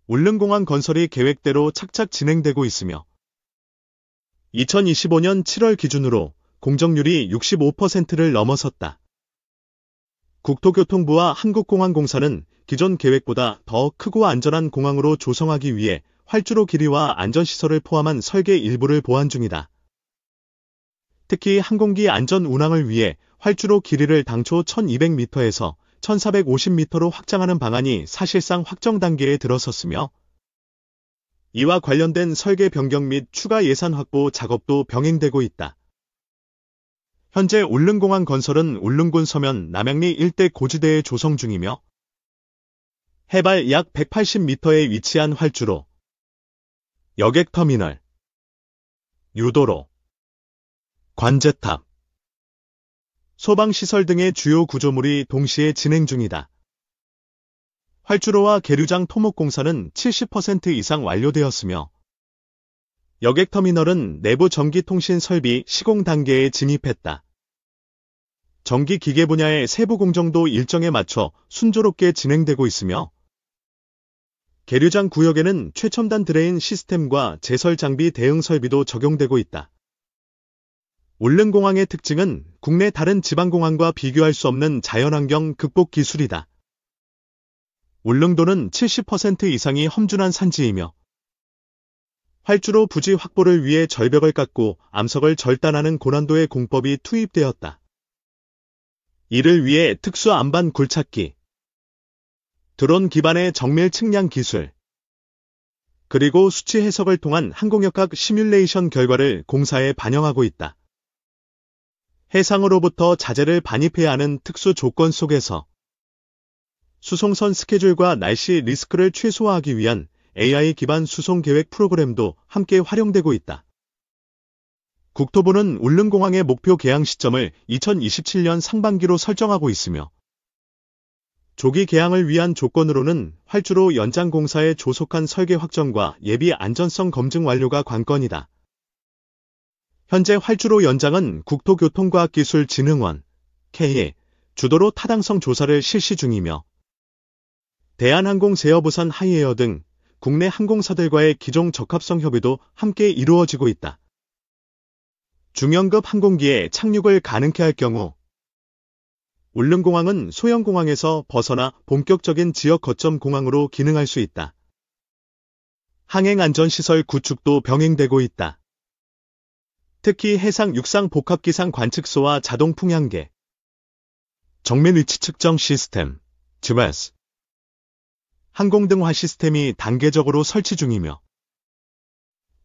울릉공항 건설이 계획대로 착착 진행되고 있으며 2025년 7월 기준으로 공정률이 65%를 넘어섰다. 국토교통부와 한국공항공사는 기존 계획보다 더 크고 안전한 공항으로 조성하기 위해 활주로 길이와 안전시설을 포함한 설계 일부를 보완 중이다. 특히 항공기 안전 운항을 위해 활주로 길이를 당초 1200m에서 1450m로 확장하는 방안이 사실상 확정 단계에 들어섰으며 이와 관련된 설계 변경 및 추가 예산 확보 작업도 병행되고 있다. 현재 울릉공항 건설은 울릉군 서면 남양리 일대 고지대에 조성 중이며 해발 약 180m에 위치한 활주로, 여객터미널, 유도로, 관제탑, 소방시설 등의 주요 구조물이 동시에 진행 중이다. 활주로와 계류장 토목공사는 70% 이상 완료되었으며 여객터미널은 내부 전기통신 설비 시공 단계에 진입했다. 전기기계 분야의 세부 공정도 일정에 맞춰 순조롭게 진행되고 있으며 계류장 구역에는 최첨단 드레인 시스템과 제설 장비 대응 설비도 적용되고 있다. 울릉공항의 특징은 국내 다른 지방공항과 비교할 수 없는 자연환경 극복 기술이다. 울릉도는 70% 이상이 험준한 산지이며 활주로 부지 확보를 위해 절벽을 깎고 암석을 절단하는 고난도의 공법이 투입되었다. 이를 위해 특수 안반 굴착기, 드론 기반의 정밀 측량 기술, 그리고 수치 해석을 통한 항공역학 시뮬레이션 결과를 공사에 반영하고 있다. 해상으로부터 자재를 반입해야 하는 특수 조건 속에서 수송선 스케줄과 날씨 리스크를 최소화하기 위한 AI 기반 수송 계획 프로그램도 함께 활용되고 있다. 국토부는 울릉공항의 목표 개항 시점을 2027년 상반기로 설정하고 있으며 조기 개항을 위한 조건으로는 활주로 연장 공사의 조속한 설계 확정과 예비 안전성 검증 완료가 관건이다. 현재 활주로 연장은 국토교통과학기술진흥원 K의 주도로 타당성 조사를 실시 중이며 대한항공제어부산 하이에어 등 국내 항공사들과의 기종 적합성 협의도 함께 이루어지고 있다. 중형급 항공기에 착륙을 가능케 할 경우 울릉공항은 소형공항에서 벗어나 본격적인 지역 거점 공항으로 기능할 수 있다. 항행안전시설 구축도 병행되고 있다. 특히 해상 육상 복합기상 관측소와 자동 풍향계, 정밀 위치 측정 시스템, GMS, 항공등화 시스템이 단계적으로 설치 중이며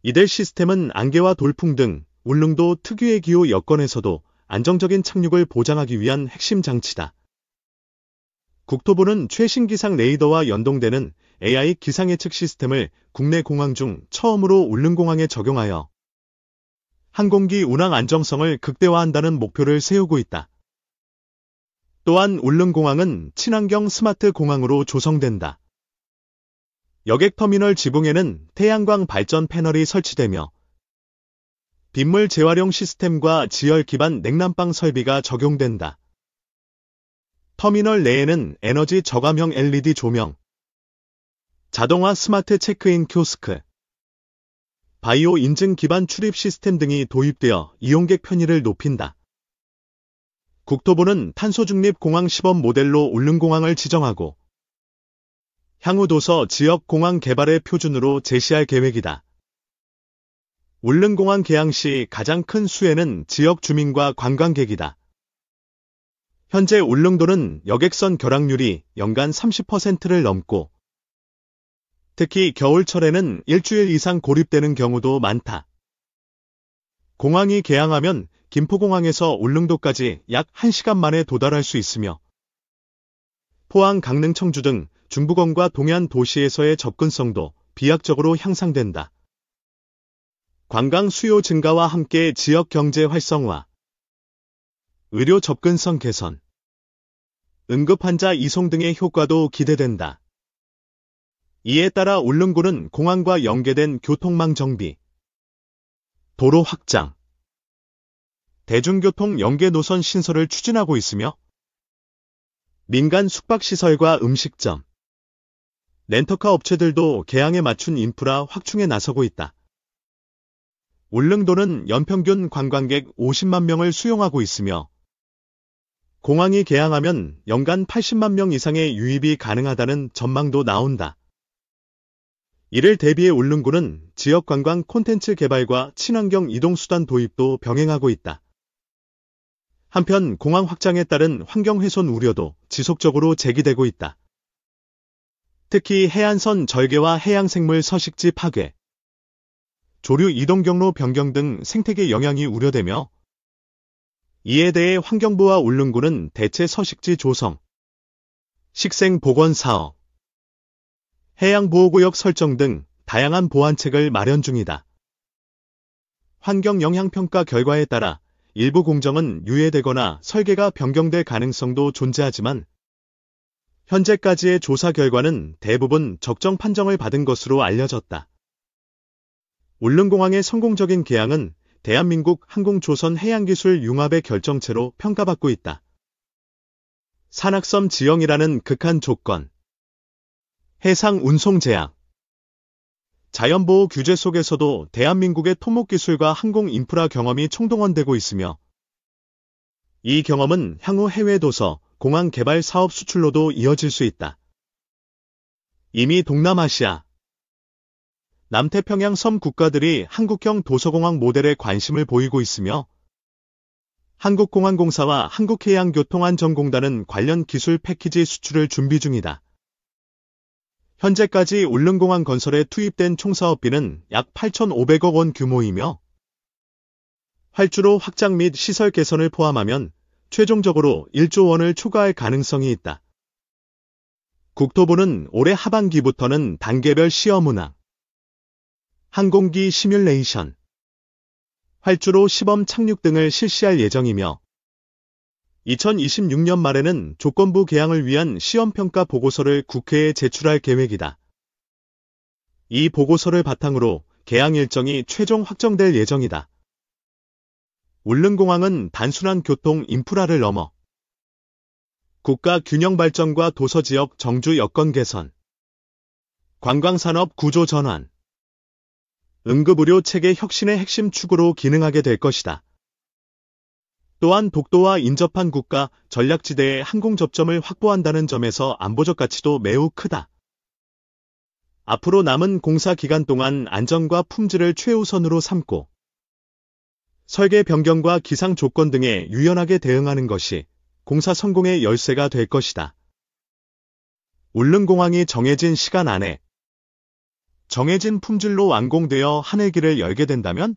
이들 시스템은 안개와 돌풍 등 울릉도 특유의 기후 여건에서도 안정적인 착륙을 보장하기 위한 핵심 장치다. 국토부는 최신 기상 레이더와 연동되는 AI 기상 예측 시스템을 국내 공항 중 처음으로 울릉공항에 적용하여 항공기 운항 안정성을 극대화한다는 목표를 세우고 있다. 또한 울릉공항은 친환경 스마트 공항으로 조성된다. 여객터미널 지붕에는 태양광 발전 패널이 설치되며 빗물 재활용 시스템과 지열 기반 냉난방 설비가 적용된다. 터미널 내에는 에너지 저감형 LED 조명, 자동화 스마트 체크인 키오스크, 바이오 인증 기반 출입 시스템 등이 도입되어 이용객 편의를 높인다. 국토부는 탄소 중립 공항 시범 모델로 울릉공항을 지정하고 향후 도서 지역 공항 개발의 표준으로 제시할 계획이다. 울릉공항 개항 시 가장 큰 수혜는 지역 주민과 관광객이다. 현재 울릉도는 여객선 결항률이 연간 30%를 넘고 특히 겨울철에는 일주일 이상 고립되는 경우도 많다. 공항이 개항하면 김포공항에서 울릉도까지 약 1시간 만에 도달할 수 있으며 포항, 강릉, 청주 등 중부권과 동해안 도시에서의 접근성도 비약적으로 향상된다. 관광 수요 증가와 함께 지역 경제 활성화, 의료 접근성 개선, 응급환자 이송 등의 효과도 기대된다. 이에 따라 울릉군은 공항과 연계된 교통망 정비, 도로 확장, 대중교통 연계 노선 신설을 추진하고 있으며 민간 숙박시설과 음식점, 렌터카 업체들도 개항에 맞춘 인프라 확충에 나서고 있다. 울릉도는 연평균 관광객 50만 명을 수용하고 있으며 공항이 개항하면 연간 80만 명 이상의 유입이 가능하다는 전망도 나온다. 이를 대비해 울릉군은 지역관광 콘텐츠 개발과 친환경 이동수단 도입도 병행하고 있다. 한편 공항 확장에 따른 환경훼손 우려도 지속적으로 제기되고 있다. 특히 해안선 절개와 해양생물 서식지 파괴, 조류 이동 경로 변경 등 생태계 영향이 우려되며 이에 대해 환경부와 울릉군은 대체 서식지 조성, 식생보건 사업, 해양보호구역 설정 등 다양한 보완책을 마련 중이다. 환경영향평가 결과에 따라 일부 공정은 유예되거나 설계가 변경될 가능성도 존재하지만 현재까지의 조사 결과는 대부분 적정 판정을 받은 것으로 알려졌다. 울릉공항의 성공적인 개항은 대한민국 항공조선 해양기술 융합의 결정체로 평가받고 있다. 산악섬 지형이라는 극한 조건, 해상 운송 제약, 자연보호 규제 속에서도 대한민국의 토목기술과 항공 인프라 경험이 총동원되고 있으며 이 경험은 향후 해외 도서, 공항 개발 사업 수출로도 이어질 수 있다. 이미 동남아시아, 남태평양 섬 국가들이 한국형 도서공항 모델에 관심을 보이고 있으며 한국공항공사와 한국해양교통안전공단은 관련 기술 패키지 수출을 준비 중이다. 현재까지 울릉공항 건설에 투입된 총사업비는 약 8,500억 원 규모이며 활주로 확장 및 시설 개선을 포함하면 최종적으로 1조 원을 초과할 가능성이 있다. 국토부는 올해 하반기부터는 단계별 시험 운항, 항공기 시뮬레이션, 활주로 시범 착륙 등을 실시할 예정이며 2026년 말에는 조건부 개항을 위한 시험평가 보고서를 국회에 제출할 계획이다. 이 보고서를 바탕으로 개항 일정이 최종 확정될 예정이다. 울릉공항은 단순한 교통 인프라를 넘어 국가 균형 발전과 도서지역 정주 여건 개선, 관광산업 구조 전환, 응급의료 체계 혁신의 핵심 축으로 기능하게 될 것이다. 또한 독도와 인접한 국가 전략지대의 항공 접점을 확보한다는 점에서 안보적 가치도 매우 크다. 앞으로 남은 공사 기간 동안 안전과 품질을 최우선으로 삼고 설계 변경과 기상 조건 등에 유연하게 대응하는 것이 공사 성공의 열쇠가 될 것이다. 울릉공항이 정해진 시간 안에 정해진 품질로 완공되어 하늘길을 열게 된다면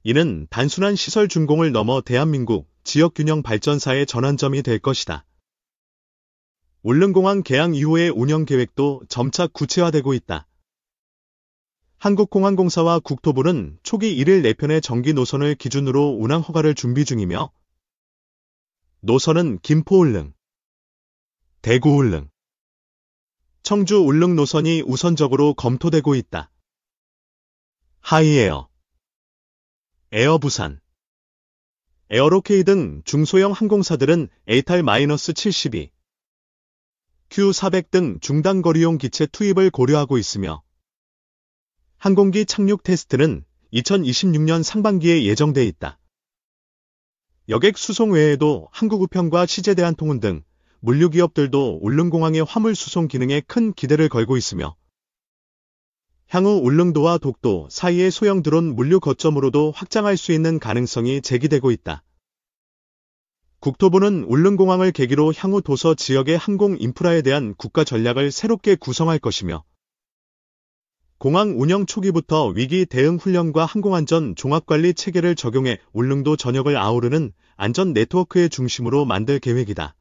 이는 단순한 시설 준공을 넘어 대한민국 지역균형 발전사의 전환점이 될 것이다. 울릉공항 개항 이후의 운영 계획도 점차 구체화되고 있다. 한국공항공사와 국토부는 초기 1일 4편의 정기 노선을 기준으로 운항 허가를 준비 중이며 노선은 김포울릉, 대구울릉, 청주울릉 노선이 우선적으로 검토되고 있다. 하이에어, 에어부산, 에어로케이 등 중소형 항공사들은 ATAR-72, Q400 등 중단거리용 기체 투입을 고려하고 있으며 항공기 착륙 테스트는 2026년 상반기에 예정돼 있다. 여객 수송 외에도 한국우편과 CJ대한통운 등 물류기업들도 울릉공항의 화물 수송 기능에 큰 기대를 걸고 있으며 향후 울릉도와 독도 사이의 소형 드론 물류 거점으로도 확장할 수 있는 가능성이 제기되고 있다. 국토부는 울릉공항을 계기로 향후 도서 지역의 항공 인프라에 대한 국가 전략을 새롭게 구성할 것이며 공항 운영 초기부터 위기 대응 훈련과 항공안전 종합관리 체계를 적용해 울릉도 전역을 아우르는 안전 네트워크의 중심으로 만들 계획이다.